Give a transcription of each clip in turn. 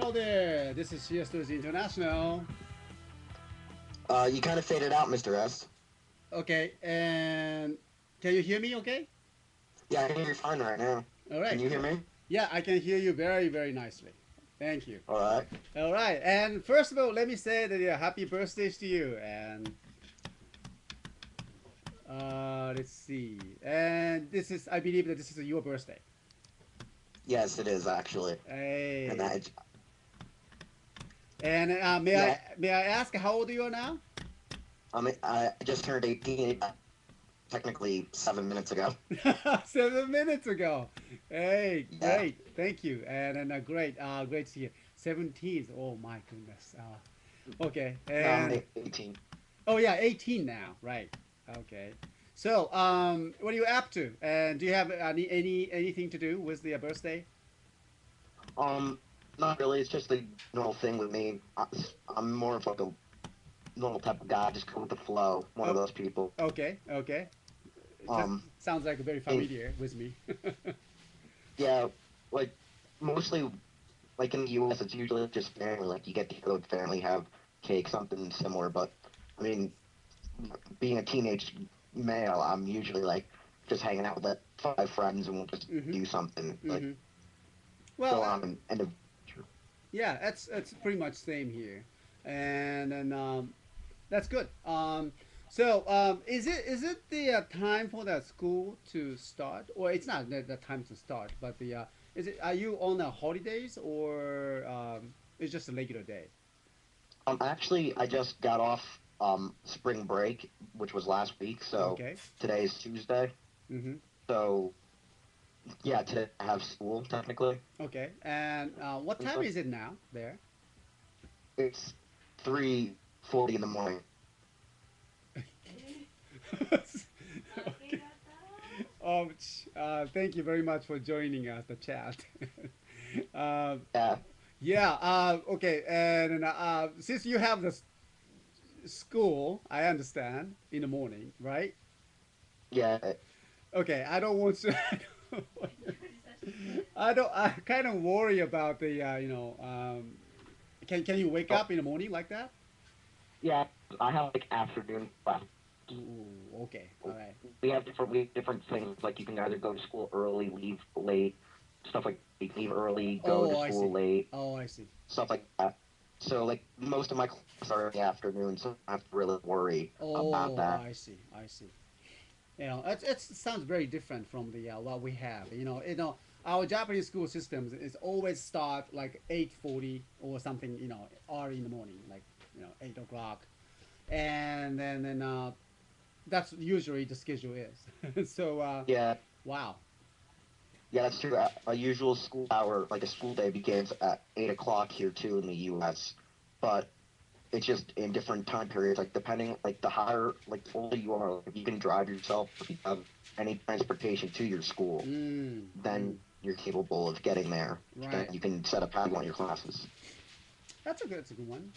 Hello there. This is CSTOYS International. You kind of faded out, Mr. S. Okay, and can you hear me? Okay. Yeah, I can hear you fine right now. All Can right. you hear me? Yeah, I can hear you very, very nicely. Thank you. All right. All right, and first of all, let me say that happy birthdays to you. And let's see. And this is, I believe that this is your birthday. Yes, it is actually. And Hey. that, And yeah, may I ask how old you are now? I just turned 18, technically 7 minutes ago. 7 minutes ago. Hey, Yeah, great. Thank you. And great, great to see you. 17th. Oh my goodness. Okay. no, I'm And 18. oh yeah, 18 now. Right. Okay. So, what are you up to? And do you have anything to do with the birthday? Um, Not really. It's just a normal thing with me. I'm more of like a normal type of guy, just go with the flow. One of Oh, those people. okay. Okay. It Um, sounds like very and familiar with me. yeah, like mostly like in the U.S., it's usually just family. Like you get together with family, have cake, something similar. But I mean, being a teenage male, I'm usually like just hanging out with like 5 friends and we'll just hmm do something like hmm Well, go on and end of. yeah, that's pretty much same here, and that's good. Is it the time for the school to start, or it's not the time to start, but the is it are you on the holidays or it's just a regular day? Actually, I just got off spring break, which was last week. So Okay. today is Tuesday. Mm-hmm. So yeah, today I have school technically. Okay. And what time is it now there? It's 3:40 in the morning. Okay. Thank you very much for joining us, the chat. um, Yeah, yeah. Okay. And since you have the school, I understand in the morning, right? yeah, Okay. I don't want to. I don't. I kind of worry about the. Can you wake oh, up in the morning like that? yeah. I have like afternoon class. Ooh, okay. All right. We have different things. Like you can either go to school early, leave late, stuff like you can leave early, go to Oh, I school see. late, Oh, I see. stuff like that. So like most of my classes are in the afternoon, so I don't have to really worry about Oh, that. I see. I see. It sounds very different from the what we have. Our Japanese school systems is always start like 8:40 or something. Early in the morning, like 8 o'clock, and then that's usually the schedule is. So Yeah, wow. yeah, that's true. A usual school hour, like a school day, begins at 8 o'clock here too in the U.S. But it's just in different time periods. Like depending, like the higher, like the older you are, like, if you can drive yourself, if you have any transportation to your school, Mm, then mm, you're capable of getting there, and right. you can set up how you want your classes. That's a good one.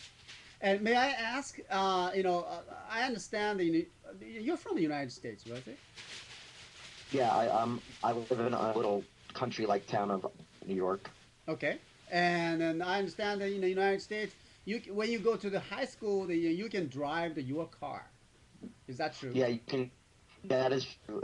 And may I ask? I understand that you're from the United States, was it? Yeah, I live in a little country-like town of New York. Okay. And then I understand that in the United States, when you go to the high school, you can drive your car. Is that true? Yeah, you can. Yeah, that is true.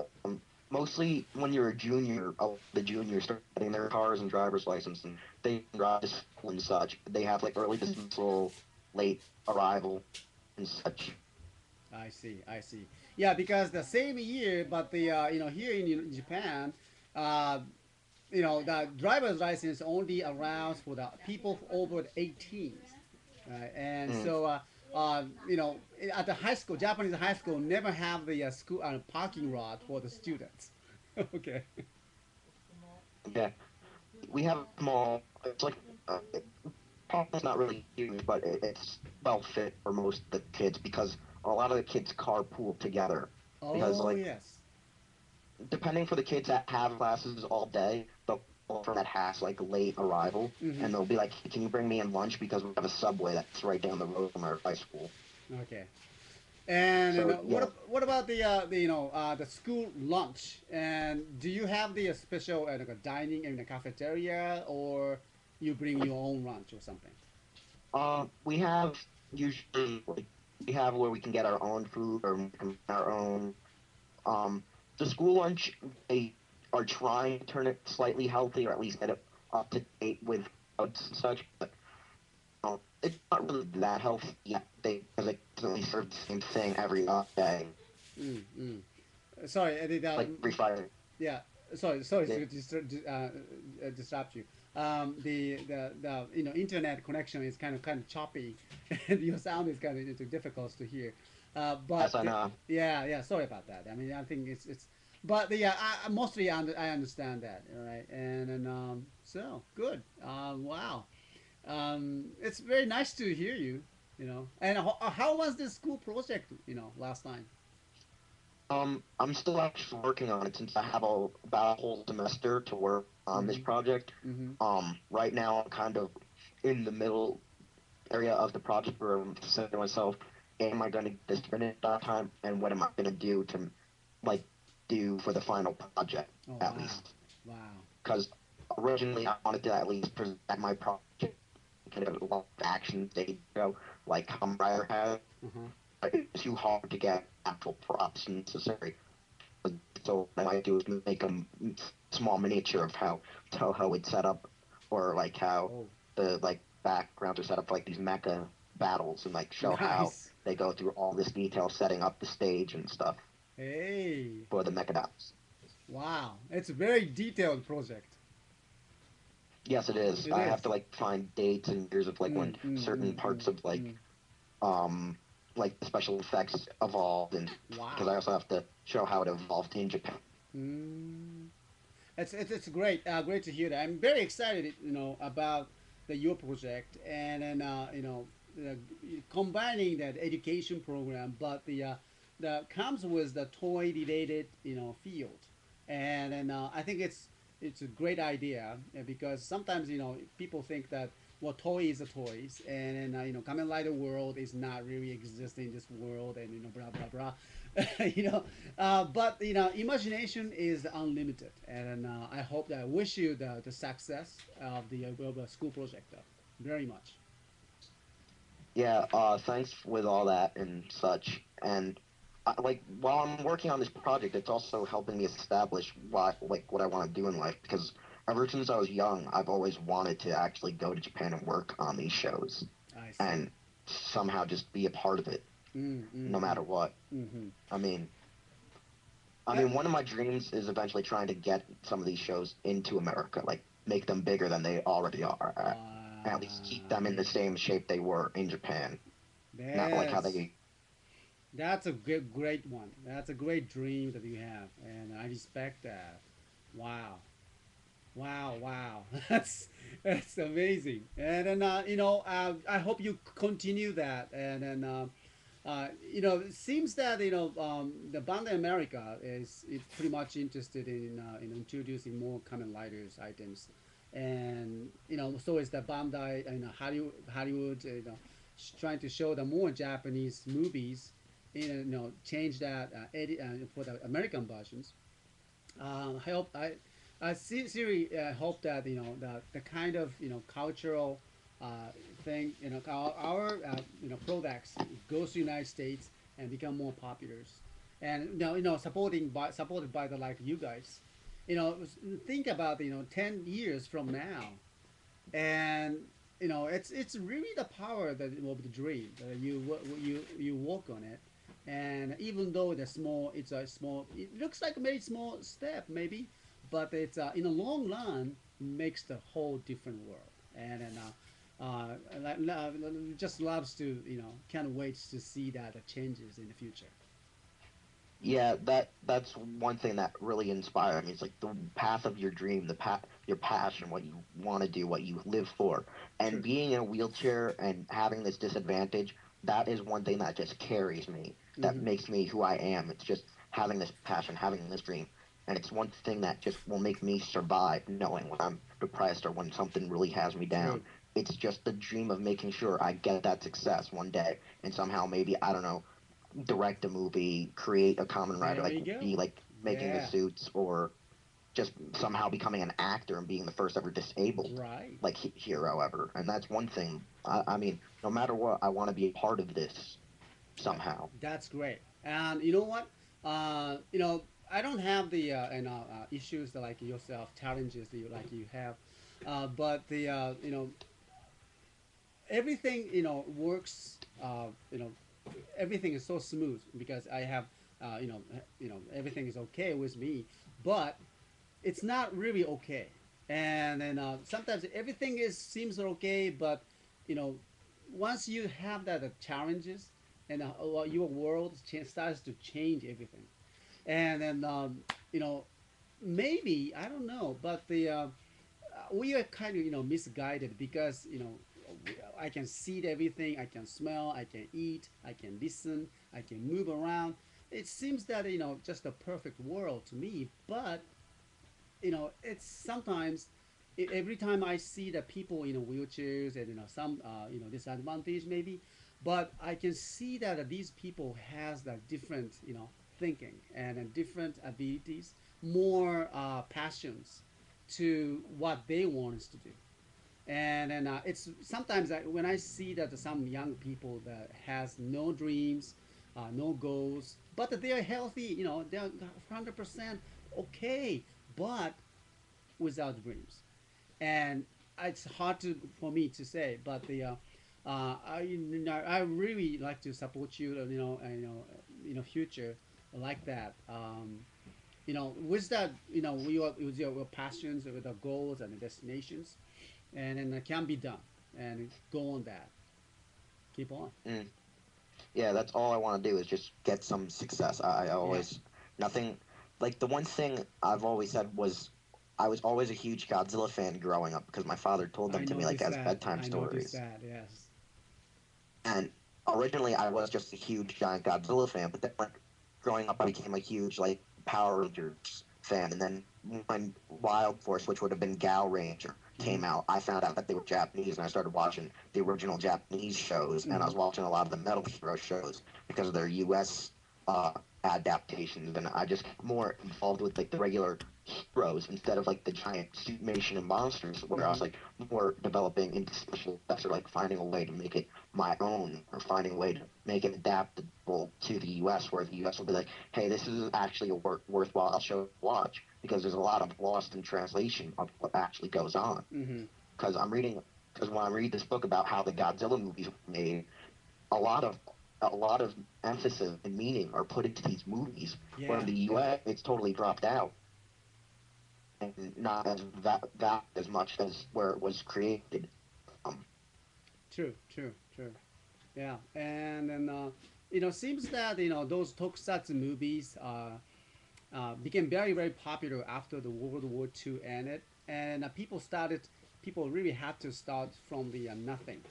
Mostly when you're a junior, the juniors start getting their cars and driver's license, and they can drive to school and such. They have like early dismissal, late arrival, and such. I see. I see. Yeah, because the same year, but the here in Japan, uh, the driver's license only allows for the people over 18, right? And Mm, so at the high school, Japanese high school never have the school parking lot for the students. Okay. yeah, we have small. It's like it's not really huge, but it's well fit for most of the kids because a lot of the kids carpool together. Because Oh like yes. depending for the kids that have classes all day, they'll call for that has like late arrival, hmm and they'll be like, "Hey, can you bring me in lunch because we have a subway that's right down the road from our high school." Okay. And So yeah, what about the school lunch? And do you have the special like a dining in the cafeteria or you bring your own lunch or something? We have usually like we have where we can get our own food or make our own. Um, the school lunch they are trying to turn it slightly healthy or at least get it up to date with crowds and such, but it's not really that healthy yet. They because they constantly serve the same thing every day, Mm, mm. Sorry, I did. like every Friday. Yeah, sorry Yeah, to disrupt you. The internet connection is kind of choppy, and your sound is kind of difficult to hear. yes, But I know. yeah, sorry about that. I mean, I think it's but yeah, mostly I understand that. All right, and so good. Wow, it's very nice to hear you. And how was the school project? Last time. I'm still actually working on it since I have about a whole semester to work on this Mm-hmm. project. Mm-hmm. Right now I'm kind of in the middle area of the project where I'm saying to myself, am I going to get this finished that time, and what am I going to do to like do for the final project Oh at wow, least? wow. Because originally I wanted to at least present my project kind of a lot of action stage ago, like Kamen Rider had. Uh-huh. But it's too hard to get actual props necessary. So what I might do is make a small miniature of how Toho would set up, or like how Oh, the like backgrounds are set up for like these mecha battles, and like show how nice. they go through all this detail setting up the stage and stuff Hey, for the mecha battles. wow. It's a very detailed project. Yes, it is. It I have to is. like find dates and years of like when Mm, mm, certain mm, mm, parts of mm. um like the special effects evolved, and because I Wow. also have to show how it evolved in Japan. Mm. It's great. Great to hear that. I'm very excited, about the your project and uh, combining that education program, but the comes with the toy related, field, and I think it's a great idea because sometimes people think that what toy is a toys and Kamen Rider world is not really existing in this world and blah blah blah. But imagination is unlimited, and I hope that I wish you the success of the school project, though, very much. Yeah, thanks with all that and such. And like while I'm working on this project, it's also helping me establish what I want to do in life because ever since I was young, I've always wanted to actually go to Japan and work on these shows I see. and somehow just be a part of it, Mm, no mm, mm. matter what. Mm-hmm. I mean, I That. mean, one of my dreams is eventually trying to get some of these shows into America, like make them bigger than they already are, and at least keep them in the same shape they were in Japan, not like how That's they. that's a great one. That's a great dream that you have, and I respect that. Wow. Wow, wow, that's amazing, and then I hope you continue that, and then it seems that the Bandai America is pretty much interested in introducing more Kamen Riders items, and so is the Bandai, Hollywood, trying to show the more Japanese movies, change that for the American versions. I hope I sincerely hope that the kind of cultural thing our products goes to United States and become more popular, and supported by the like you guys, think about 10 years from now, and it's really the power that of the dream you walk on it, and even though it's a small, it looks like a very small step maybe, but it's in the long run makes the whole different world, just loves to can't wait to see that changes in the future. Yeah, that's one thing that really inspired me. It's like the path of your dream, your passion, what you want to do, what you live for. And True. being in a wheelchair and having this disadvantage, that is one thing that just carries me, that Mm-hmm. makes me who I am. It's just having this passion, having this dream. And it's one thing that just will make me survive knowing when I'm depressed or when something really has me down. True. It's just the dream of making sure I get that success one day and somehow maybe, I don't know, direct a movie, create a common writer, There like you go. be like making the Yeah. suits or just somehow becoming an actor and being the first ever disabled Right. like hero ever. And that's one thing. I mean, no matter what, I want to be a part of this That, somehow. that's great. And you know what? You know, I don't have the issues that like yourself, challenges that you have, but the everything works. Everything is so smooth because I have everything is okay with me, but it's not really okay. And then sometimes everything is seems okay, but you know, once you have that challenges and your world starts to change everything, and then you know, maybe I don't know, but the we are kind of misguided because I can see everything, I can smell, I can eat, I can listen, I can move around. It seems that just a perfect world to me, but it's sometimes every time I see the people in wheelchairs and some disadvantage maybe, but I can see that these people has that different thinking and different abilities, more passions to what they want us to do. And then it's sometimes when I see that some young people that has no dreams, no goals, but they are healthy, they're 100% okay, but without dreams. And it's hard for me to say, but I really like to support you, future like that. With that, with your passions, with the goals and the destinations, and then it can be done, and go on that, keep on. Mm. Yeah, that's all I want to do is just get some success. I Yeah, always nothing like the one thing I've always said was I was always a huge Godzilla fan growing up because my father told them I to me like noticed as that. bedtime I noticed stories. that. Yes. And originally I was just a huge giant Godzilla fan, but then like growing up I became a huge like Power Rangers fan, and then when Wild Force, which would have been Gal Ranger, Hmm. came out, I found out that they were Japanese, and I started watching the original Japanese shows, and I Hmm. was watching a lot of the Metal Hero shows because of their U.S. Uh, adaptations, and I just got more involved with like the regular heroes instead of like the giant suitmation and monsters, where I was Hmm. like more developing into special effects or like finding a way to make it my own or finding a way to make it adaptable to the US, where the US will be like, hey, this is actually a worthwhile show to watch because there's a lot of lost in translation of what actually goes on. Hmm. Because because when I read this book about how the Godzilla movies were made, a lot of a lot of emphasis and meaning are put into these movies, where in Yeah. the Yeah. US it's totally dropped out and not as that as much as where it was created. Um, True. True. True. Yeah. And then seems that those tokusatsu movies became very very popular after the World War II ended, and people really had to start from the nothing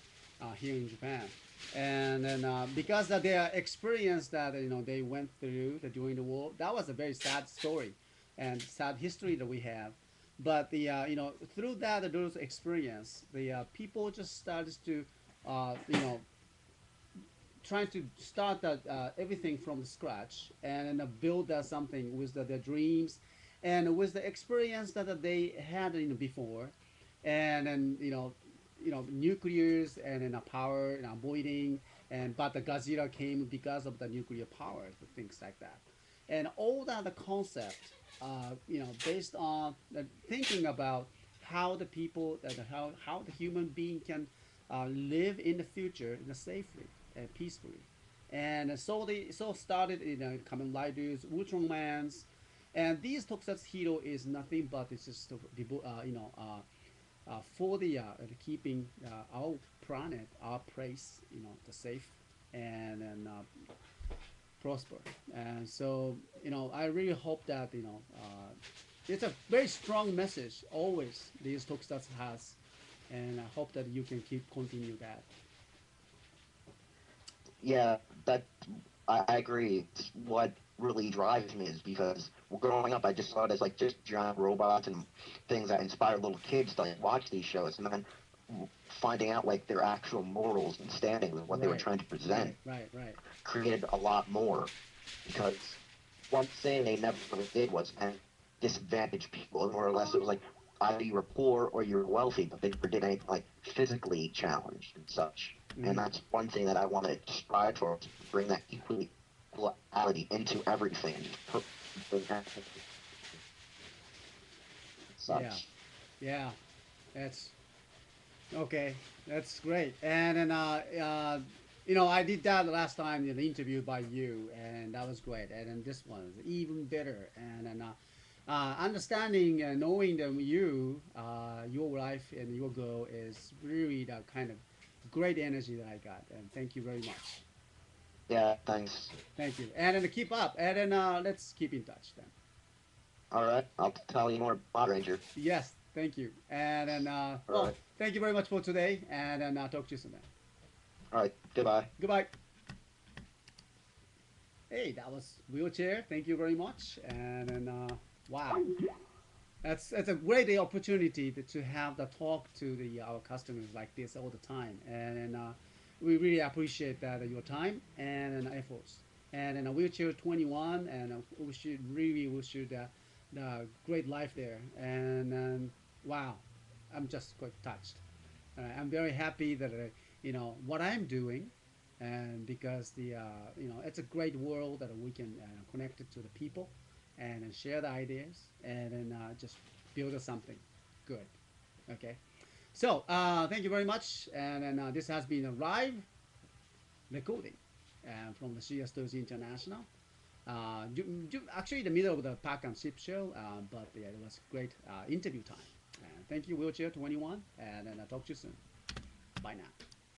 here in Japan, and then because of their experience that they went through during the war, that was a very sad story, and sad history that we have. But through those experience, the people just started to trying to start everything from scratch and build something with their dreams and with the experience that they had before, and then nuclears and then power and avoiding, and but the Godzilla came because of the nuclear power, things like that, and all that the concept, based on the thinking about how the people, how the human being can live in the future safely and peacefully. And so they started Kamen Riders, Ultramans, and these tokusatsu hero is nothing but it's just for the keeping our planet, our place, the safe and prosper. And so I really hope that it's a very strong message always these tokusatsu has, and I hope that you can keep continue that. yeah, that I agree. It's what really drives me is because growing up, I just saw it as like just giant robots and things that inspire little kids to like watch these shows, and then finding out like their actual morals and standings of what they were Right, trying to present right, right, right. created a lot more. Because one thing they never really did was end. disadvantaged people. More or less, it was like either you were poor or you were wealthy, but they never did anything like physically challenged and such. And Mm-hmm. that's one thing that I want to strive towards: bring that equality into everything, and just bring everything and Yeah. such. Yeah. That's okay. That's great. And then I did that last time in the interview by you, and that was great. And then this one is even better. And then understanding and knowing that your life and your goal is really the kind of great energy that I got. And thank you very much. Yeah, thanks. Thank you. And then keep up. And then let's keep in touch then. All right, I'll tell you more about Ranger. Yes. Thank you. And then All right, thank you very much for today. And then talk to you soon then. all right, goodbye. Goodbye. Hey, that was Wheelchair. Thank you very much. And then, wow, that's a great opportunity to have the talk to our customers like this all the time. And we really appreciate that your time and efforts. And then Wheelchair 21, and we should the great life there. And wow, I'm just quite touched. I'm very happy that what I'm doing, and because it's a great world that we can connect it to the people, and share the ideas, and then just build something good. Okay, so thank you very much, and then this has been a live recording from the CSTOYS International. Actually, the middle of the Pack and Ship show, but yeah, it was great interview time. And thank you, Wheelchair 21, and then I'll talk to you soon. Bye now.